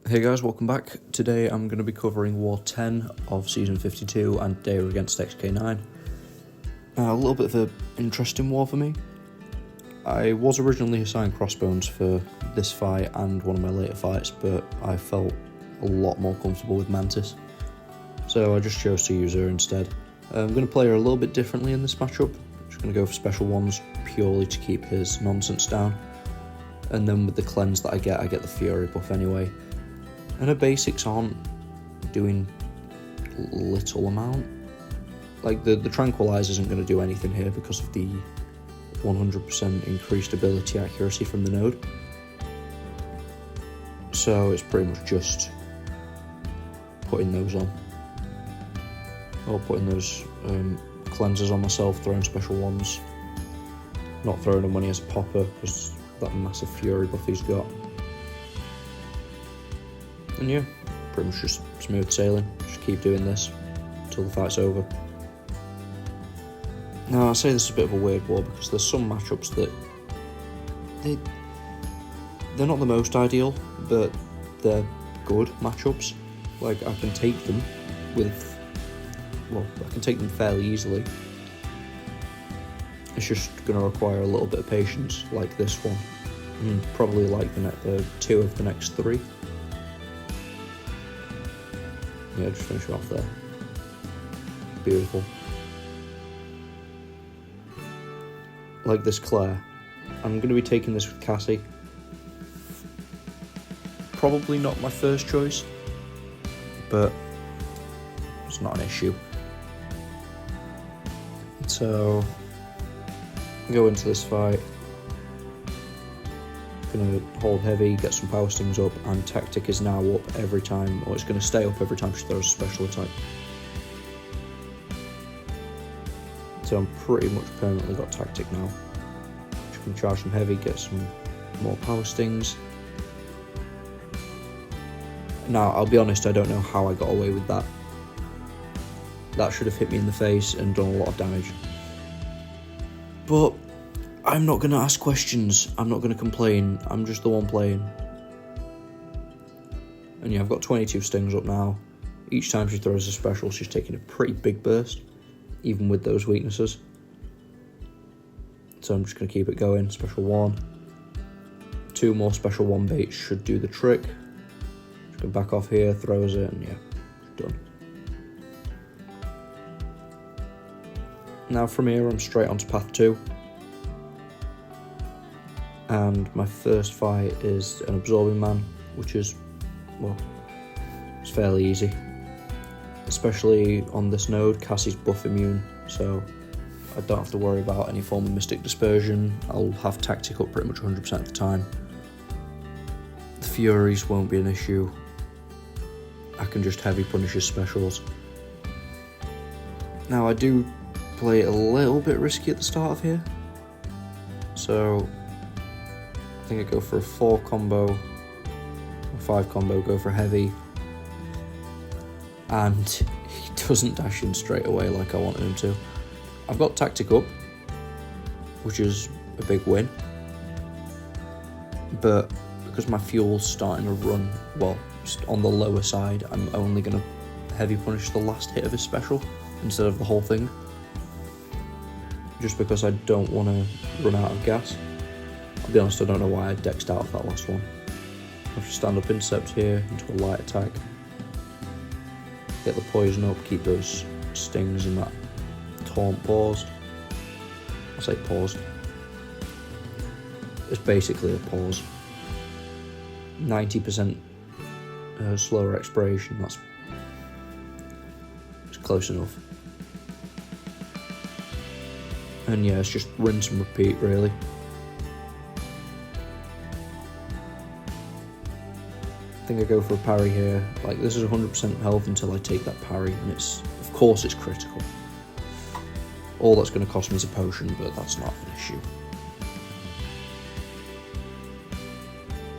Hey guys, welcome back. Today I'm going to be covering War 10 of Season 52 and today we're against XK9. A little bit of an interesting war for me. I was originally assigned Crossbones for this fight and one of my later fights, but I felt a lot more comfortable with Mantis, so I just chose to use her instead. I'm going to play her a little bit differently in this matchup. I'm just going to go for special ones purely to keep his nonsense down, and then with the cleanse that I get the Fury buff anyway. And her basics aren't doing little amount. Like the Tranquilizer isn't going to do anything here because of the 100% increased ability accuracy from the node. So it's pretty much just putting those on. Or putting those cleansers on myself, throwing special ones. Not throwing the money as a popper because that massive Fury buff he's got. And yeah, pretty much just smooth sailing. Just keep doing this until the fight's over. Now I say this is a bit of a weird war because there's some matchups that they're not the most ideal, but they're good matchups. Like I can take them fairly easily. It's just going to require a little bit of patience, like this one, and probably like the two of the next three. Yeah, just finish it off there. Beautiful. Like this Claire. I'm going to be taking this with Cassie. Probably not my first choice, but it's not an issue. So, go into this fight. Going to hold heavy, get some power stings up, and tactic is now up every time, or it's going to stay up every time she throws a special attack. So I'm pretty much permanently got tactic now. Just going to charge some heavy, get some more power stings. Now, I'll be honest, I don't know how I got away with that. That should have hit me in the face and done a lot of damage. But I'm not going to ask questions, I'm not going to complain, I'm just the one playing. And yeah, I've got 22 stings up now. Each time she throws a special, she's taking a pretty big burst, even with those weaknesses. So I'm just going to keep it going. Special 1. 2 more special 1 baits should do the trick. Just going to back off here, throws it, and yeah, done. Now from here, I'm straight onto path 2. And my first fight is an Absorbing Man, which is, well, it's fairly easy. Especially on this node, Cassie's buff immune, so I don't have to worry about any form of Mystic Dispersion. I'll have tactic up pretty much 100% of the time. The Furies won't be an issue. I can just heavy punish his specials. Now I do play it a little bit risky at the start of here, so I think I go for a 4 combo, or 5 combo, go for heavy, and he doesn't dash in straight away like I wanted him to. I've got tactic up, which is a big win, but because my fuel's starting to run, well, just on the lower side, I'm only going to heavy punish the last hit of his special instead of the whole thing, just because I don't want to run out of gas. I'll be honest, I don't know why I dexed out of that last one. I have to stand up intercept here into a light attack. Get the poison up, keep those stings and that taunt paused. I say paused. It's basically a pause. 90% slower expiration, it's close enough. And yeah, it's just rinse and repeat really. I think I go for a parry here. Like, this is 100% health until I take that parry, and of course it's critical. All that's going to cost me is a potion, but that's not an issue.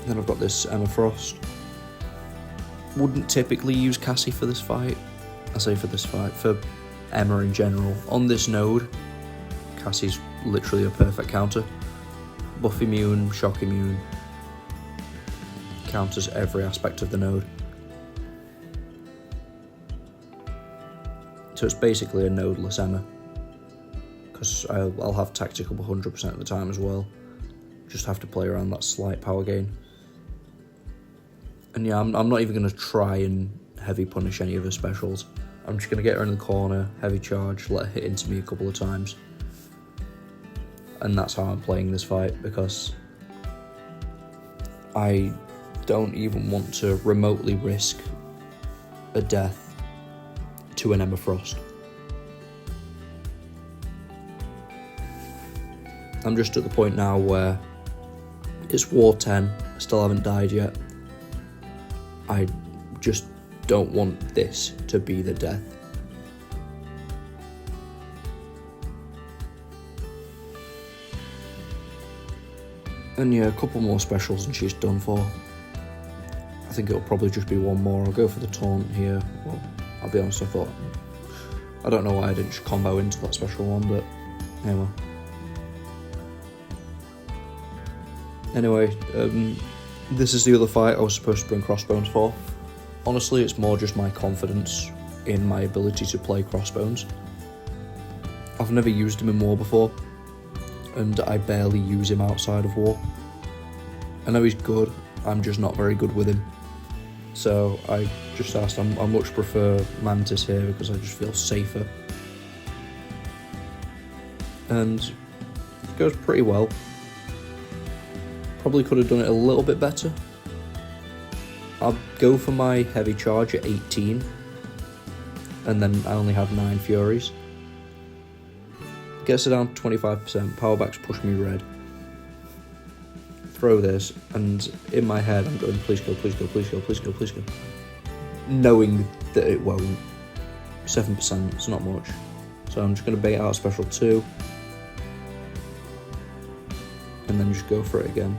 Then I've got this Emma Frost. Wouldn't typically use Cassie for this fight. I say for this fight, for Emma in general. On this node, Cassie's literally a perfect counter. Buff immune, shock immune. counters every aspect of the node. So it's basically a nodeless Emma, because I'll have tactical 100% of the time as well. Just have to play around that slight power gain. And yeah, I'm not even going to try and heavy punish any of her specials. I'm just going to get her in the corner, heavy charge, let her hit into me a couple of times. And that's how I'm playing this fight, because I don't even want to remotely risk a death to an Emma Frost. I'm just at the point now where it's War 10, I still haven't died yet. I just don't want this to be the death. And yeah, a couple more specials and she's done for. I think it'll probably just be one more. I'll go for the taunt here. Well, I'll be honest, I don't know why I didn't just combo into that special one, but anyway. Anyway, this is the other fight I was supposed to bring Crossbones for. Honestly, it's more just my confidence in my ability to play Crossbones. I've never used him in War before, and I barely use him outside of War. I know he's good, I'm just not very good with him. So I just asked, I much prefer Mantis here because I just feel safer. And it goes pretty well. Probably could have done it a little bit better. I'll go for my heavy charge at 18, and then I only have 9 Furies. Gets it down to 25%, powerbacks push me red. Throw this, and in my head I'm going, please go, please go, please go, please go, please go. Knowing that it won't. 7%, it's not much. So I'm just going to bait out special 2. And then just go for it again.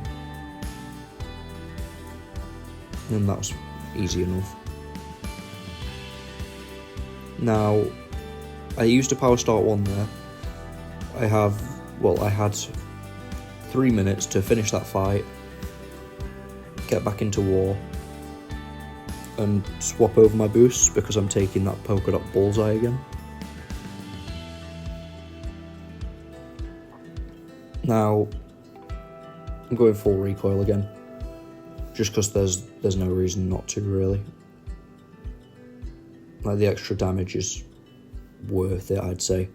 And that was easy enough. Now, I used a power start 1 there. I had 3 minutes to finish that fight, get back into War, and swap over my boosts because I'm taking that polka dot Bullseye again. Now, I'm going full recoil again, just because there's no reason not to, really. Like, the extra damage is worth it, I'd say.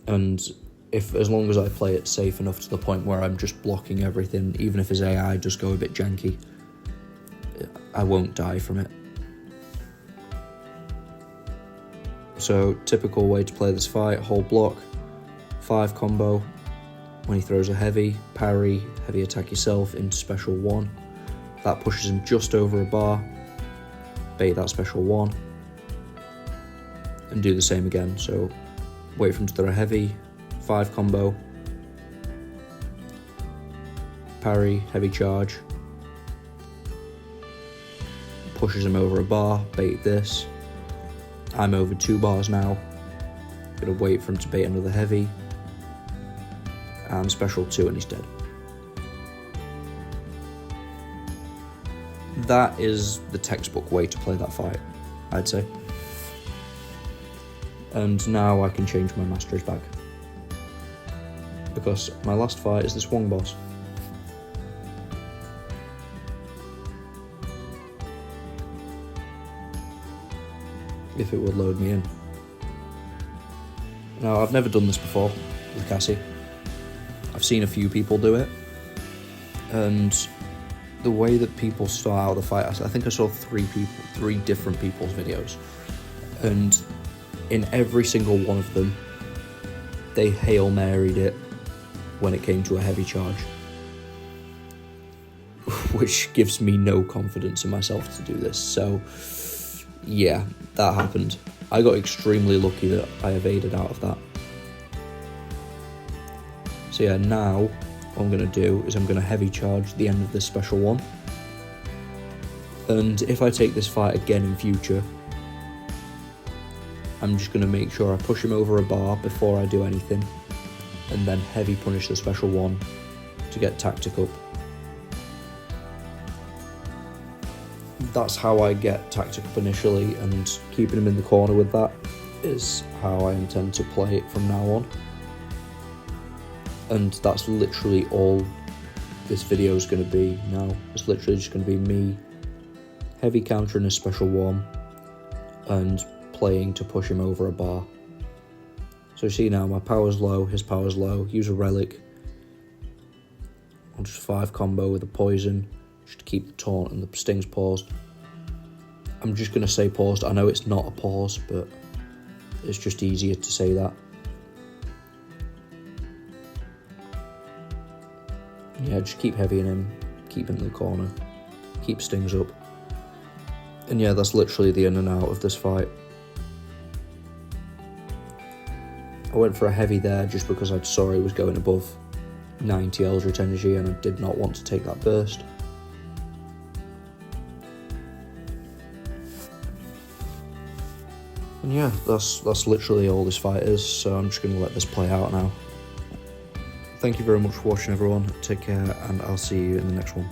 And as long as I play it safe enough to the point where I'm just blocking everything, even if his AI does go a bit janky, I won't die from it. So, typical way to play this fight, hold block, 5 combo. When he throws a heavy, parry, heavy attack yourself into special 1. That pushes him just over a bar. Bait that special 1. And do the same again. So wait for him to throw a heavy, 5 combo. Parry, heavy charge. Pushes him over a bar, bait this. I'm over 2 bars now. Gonna wait for him to bait another heavy. And special 2 and he's dead. That is the textbook way to play that fight, I'd say. And now I can change my masteries back, because my last fight is this Wong boss. If it would load me in. Now, I've never done this before with Cassie. I've seen a few people do it, and the way that people start out the fight, I think I saw 3 different people's videos, and in every single one of them, they Hail Mary'd it when it came to a heavy charge, which gives me no confidence in myself to do this. So yeah, that happened. I got extremely lucky that I evaded out of that. So yeah, now what I'm going to do is I'm going to heavy charge the end of this special 1. And if I take this fight again in future, I'm just going to make sure I push him over a bar before I do anything, and then heavy punish the special 1 to get tactic up. that's how I get tactic up initially, and keeping him in the corner with that is how I intend to play it from now on. And that's literally all this video is going to be now. It's literally just going to be me heavy countering a special one and playing to push him over a bar. So you see now my power's low, his power's low, use a relic. I'll just 5 combo with a poison, just to keep the taunt and the stings paused. I'm just going to say paused. I know it's not a pause, but it's just easier to say that. Yeah, just keep heavying him, keep him in the corner, keep stings up. And yeah, that's literally the in and out of this fight. I went for a heavy there just because I saw he was going above 90 Eldritch energy and I did not want to take that burst. And yeah, that's literally all this fight is, so I'm just going to let this play out now. Thank you very much for watching, everyone. Take care, and I'll see you in the next one.